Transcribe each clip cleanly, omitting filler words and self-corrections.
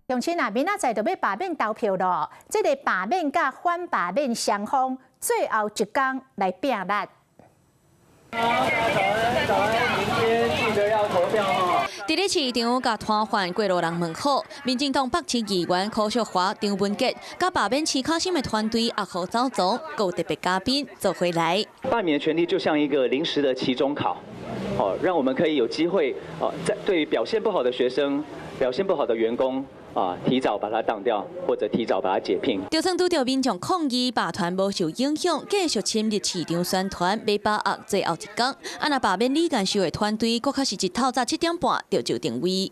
乡亲啊，明仔载就要罢免投票咯。这个罢免甲反罢免双方最后一天来拼力。明天记得要投票哦。伫咧市场甲摊贩过路人门口，民进党北市议员柯淑华、张文杰，甲罢免市卡心的团队阿号走总，有特别嘉宾做回来。罢免的权利就像一个临时的期中考，让我们可以有机会在对于表现不好的学生、表现不好的员工。提早把它当掉，或者提早把它解聘。就算拄到民众抗议，罢团无受影响，继续深入市场宣传，要把握最后一天。若罢免李干秀的团队，佫较是一透早7点半就定位。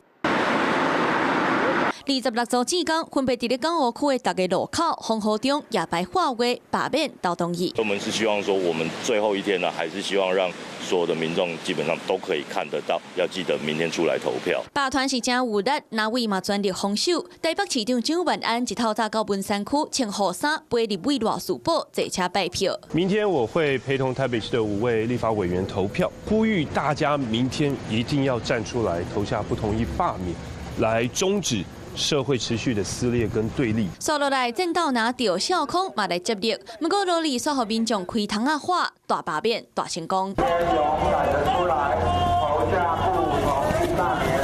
26组志工分别伫咧港务区的大家路口、红河中、野白化为罢免都同意。我们是希望说，我们最后一天呢，还是希望让所有的民众基本上都可以看得到，要记得明天出来投票。罢团是真有力，哪位嘛全力防守。台北市长蒋万安一透早到文山区穿雨衫，陪立委赖士葆坐车拜票。明天我会陪同台北市的5位立法委员投票，呼吁大家明天一定要站出来投下不同意罢免，来终止社会持续的撕裂跟对立。接落来，正道拿到校空嘛来接力，不过罗里说互民众开窗啊话，大罢免大成功。勇敢的出来投下不同意罢免。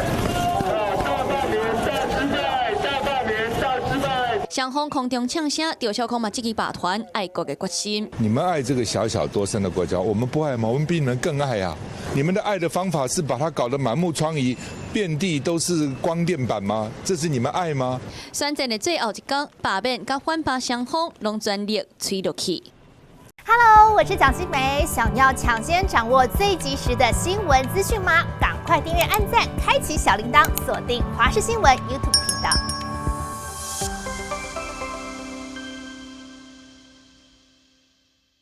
双方空中呛声，赵少康嘛积极罢团爱国的决心。你们爱这个小小多生的国家，我们不爱吗？我们比你们更爱啊！你们的爱的方法是把它搞得满目疮痍，遍地都是光电板吗？这是你们爱吗？选战的最后一天，罢免甲反罢双方拢全力吹落去。Hello， 我是蒋欣梅。想要抢先掌握最及时的新闻资讯吗？赶快订阅、按赞、开启小铃铛，锁定华视新闻 YouTube 频道。